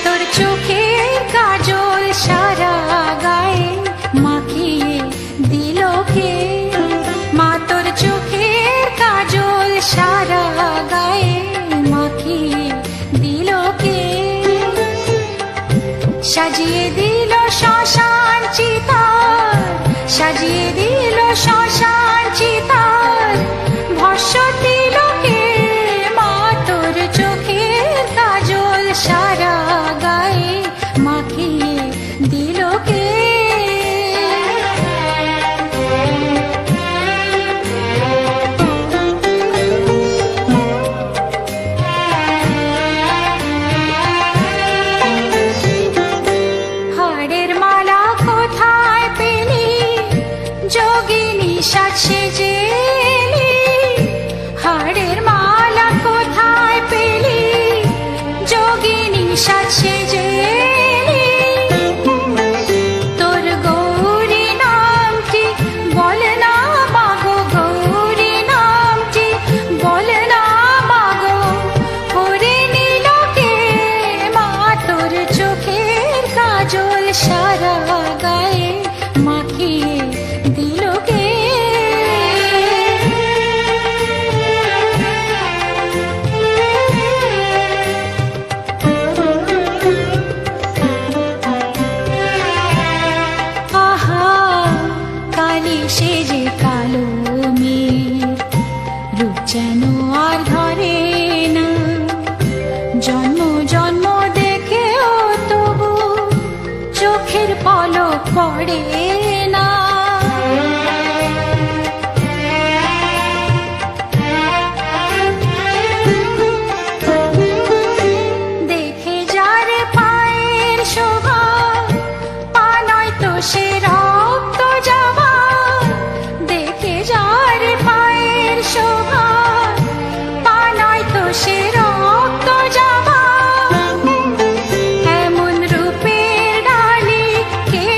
তোর চোখের কাজল সারা গায়ে মাখিয়ে দিল কে? মা তোর চোখের কাজল সারা গায়ে মাখিয়ে দিল কে? সাজিয়ে দিল শ্মশান চিতার, সাজিয়ে দিল শ্মশান চিতার, ভস্য দিল কে? মা তোর চোখের কাজল সারা গায়ে মাখিয়ে দিল কে? হাড়ের মালা কোথায় পেলি যোগিনী সাজ সেজে এলি? হাড়ের মালা কোথায় পেলি যোগিনী সাজ সেজে এলি? তোর গৌরী নামটি বল না মাগো, গৌরী নামটি বল না মাগো, করে নিল কে? মা তোর চোখের কাজল সারা গায়ে মাখিয়ে দিল কে? আহা কালি সেজে কালো মেয়ে, রূপ যেন আর ধরে না। জন্ম জন্ম দেখেও তবু চোখের পলক পড়ে না। দেখে যার পায়ের শোভা, পা নয় তো সে রক্ত জবা। দেখে যার পায়ের শোভা, পা নয় তো সে রক্ত জবা। এমন রূপের ডালি কে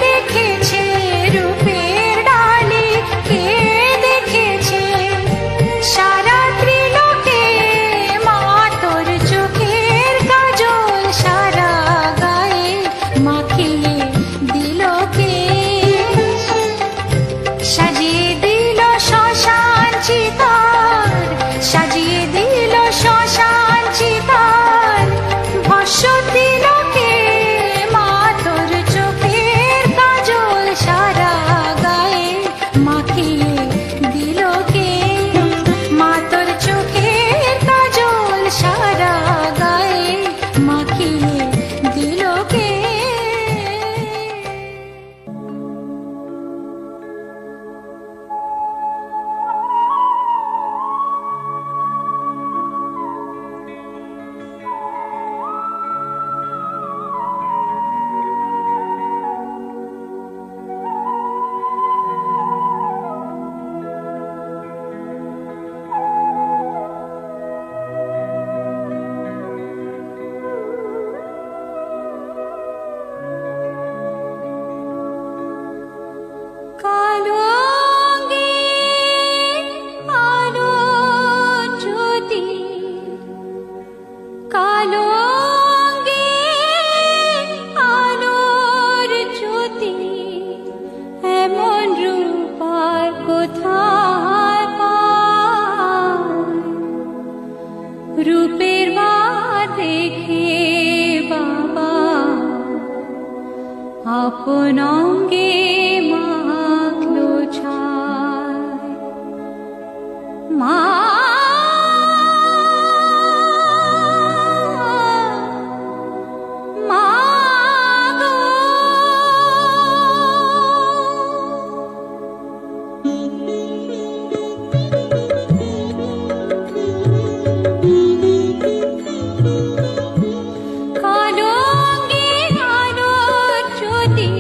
দেখেছে? রূপের ডালি কে দেখেছে? সারা ত্রিলোকে মা তোর চোখের কাজল সারা গায়ে মাখিয়ে দিল কে? সাজিয়ে দিল শ্মশান চিতার, সাজিয়ে দিল শ্মশান চিতার, ভস্য দিল কে? মা তোর চোখের কাজল সারা গায়ে মাখিয়ে দিল কে? মা তোর চোখের কাজল সারা গায়ে মাখিয়ে দিল কে? কালো অঙ্গে আলো জ্যোতি, কালো অঙ্গে আলোর জ্যোতি, এমন রূপ আর কোথায় পায়? রূপের বাদ দেখে বাবা আপন অঙ্গে মাখলো ছায়। মা মা গো, কালো অঙ্গে আলোর জ্যোতি,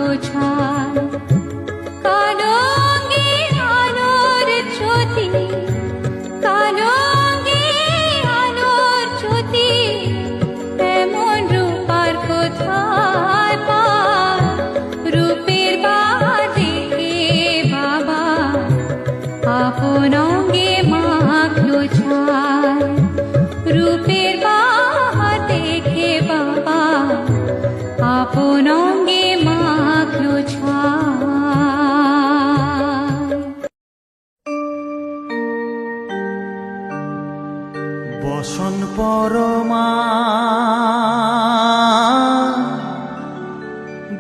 মাখলো ছায় কালো অঙ্গে আলোর জ্যোতি কালো অঙ্গে আলোর জ্যোতি এমন রূপার কোথায় পায় রূপের বাদিকে বাবা আপন অঙ্গে মাখলো ছায় রূপের বাহার দেখে বাবা আপন অঙ্গে মাখলো ছায় বসন পরমা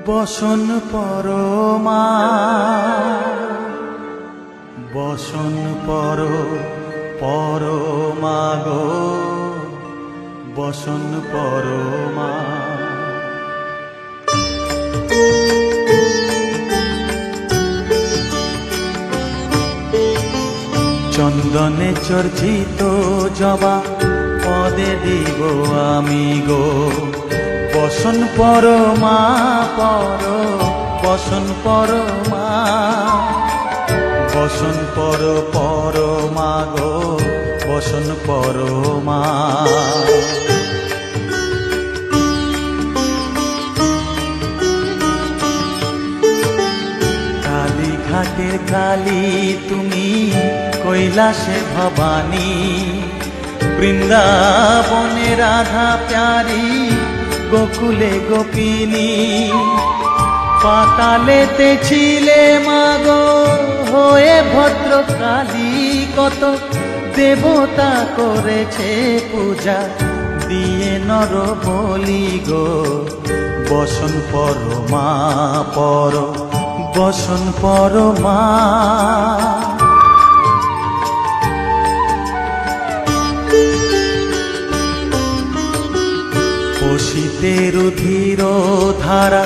বসন পরমা বসন পরমা গো বসন পরমা চন্দনে চর্চিত জবা পদে দিব আমি গো বসন পরমা বসন পরমা বসন পরমা গো বসন পরমা কালীঘাটের কালী তুমি কৈলাসে ভবানী বৃন্দাবনে রাধা প্যারি গোকুলে গোপিনী পাতালেতে ছিলে মাগো হয়ে ভদ্রকালী কত দেবতা করেছে পূজা দিয়ে নর বলি গো বসন পরমা বসন পরমা পশিতে রুধির ধারা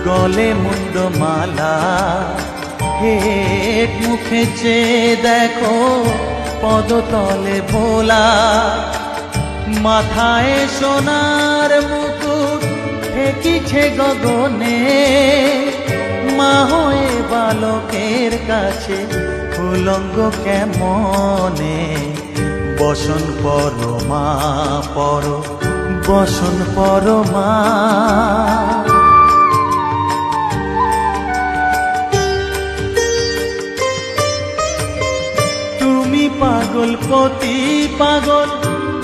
গলে মুন্ডমালা হেট মুখে চেয়ে দেখো পদতলে ভোলা মাথায় সোনার মুকুট ঠেকিছে গগনে মা হয়ে বালকের কাছে উলঙ্গ কেমনে বসন পরমা বসন পরমা তুমি পাগল পতি পাগল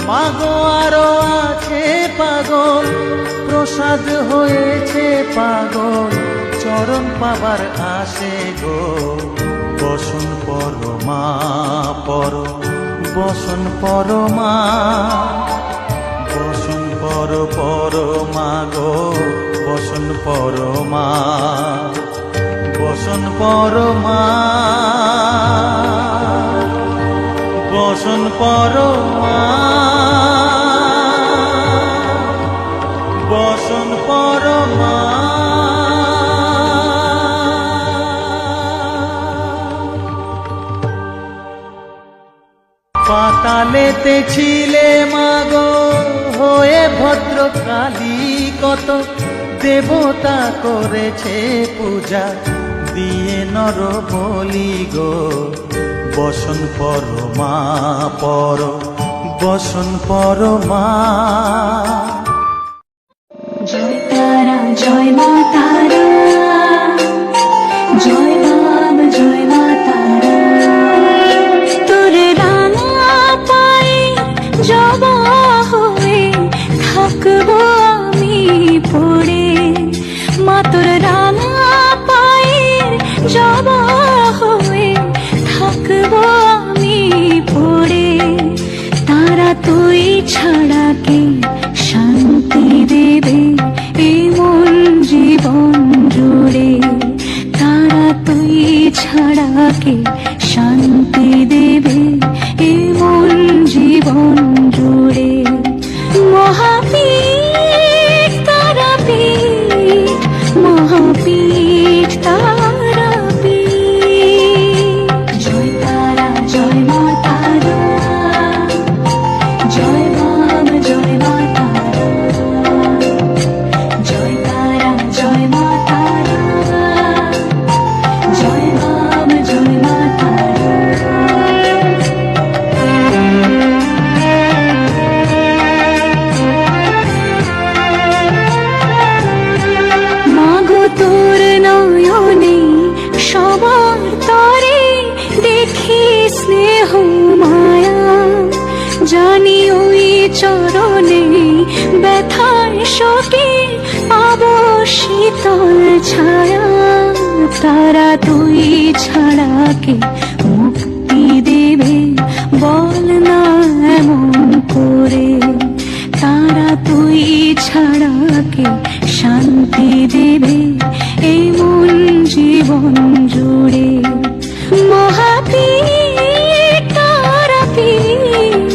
মাগো আরো আছে পাগল প্রসাদ হয়েছে পাগল চরণ পাবার আসে গো বসন পরমা বসন পরমা বসন পরমা গো বসন পরমা বসন পরমা বসন পরমা বসন পরমা পাতালেতে ছিলে মাগো হয়ে ভদ্রকালী কত দেবতা করেছে পূজা দিয়ে নর বলি গো বসন পরমা বসন পরমা জয় তারা জয় মা তারা জয় বাম জয় মা তারা তোর রাঙা পায়ে জবা হয়ে থাকবো আমি পড়ে মা তোর রাঙা পায়ে জবা হয়ে থাকবো আমি পড়ে তারা তুই ছাড়া কে শান্তি দেবে এই মন জীবন জুড়ে তারা তুই ছাড়া কে শান্তি দেবে এই মন জীবন জুড়ে মহাপীঠ তারাপীঠ মহাপীঠ তারাপীঠ জয় তারা জয় মা তারা জয় বাম জয় মা তারা জয় তারা জয় মা তারা শীতল ছায়া তারা তুই ছাড়া কে মুক্তি দেবে বল না এমন করে, তারা তুই ছাড়া কে শান্তি দেবে এই মন জীবন জুড়ে। মহাপীঠ তারাপীঠ,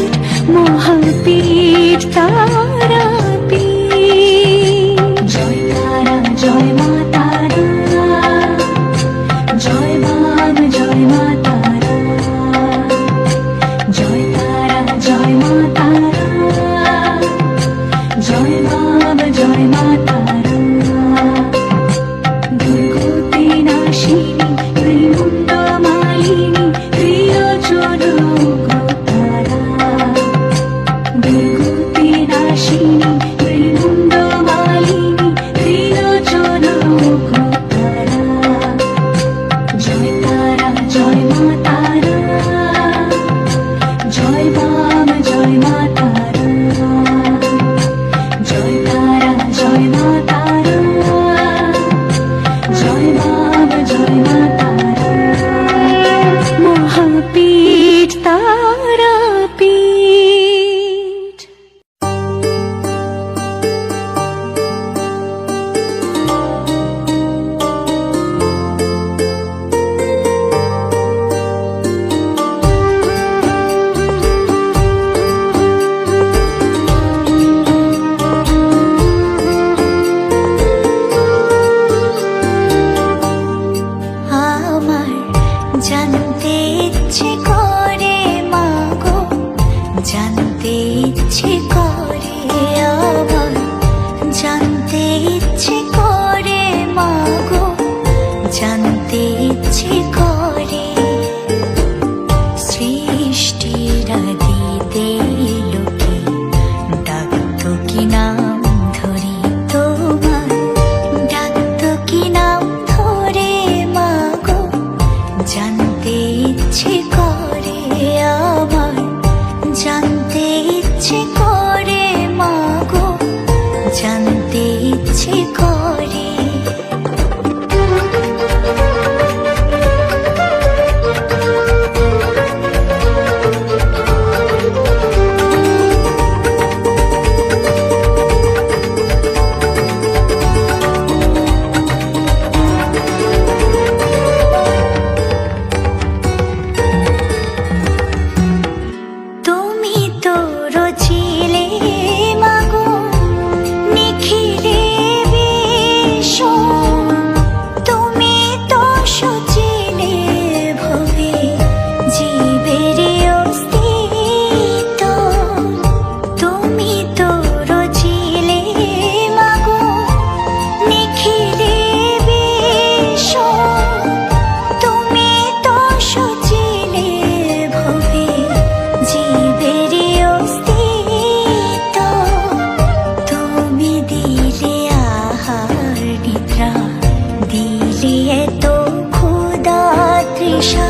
মহাপীঠ তারাপীঠ। জয় তারা জয় মা তারা, জয় বাম জয় মা তারা, জয় তারা জয় মা তারা, জয় বাম জয় মা তারা। দুর্গতি নাশিনী ত্রিমুণ্ড মালিনী প্রিয়জন তারা, দুর্গতি নাশিনী ত্রিমুণ্ড মালিনী প্রিয়জন তারা। জয় তারা জয় মা তারা, জয় বাম জয় মা তারা, জয় তারা জয় মা তারা, জয় বাম জয় মা তারা। মহাপীঠ তারাপীঠ। আমার জানতে ইচ্ছে করে মাগো, জানতে ইচ্ছে করে আমার, জানতে ইচ্ছে করে মাগো, জানতে ইচ্ছে করে। সৃষ্টির আদিতে লোকে ডাকতো কি নাম ধরে তোমার, ডাকতো কি নাম ধরে মাগো, জানতে ইচ্ছে করে আমার, জানতে ইচ্ছে করে মাগো, জানতে ইচ্ছে করে। তুমি তো রচিলে মাগো নিখিলে বিশ্ব, তুমি তো সচিলে ভবে জীবের অস্তিত্ব, তুমি তো রচিলে মাগো নিখিলে বিশ্ব, তুমি তো সচিলে ভবে জীবের অস্তিত্ব। তুমি দিলে আহার নিদ্রা, দিলে এত ক্ষুধা তৃষা,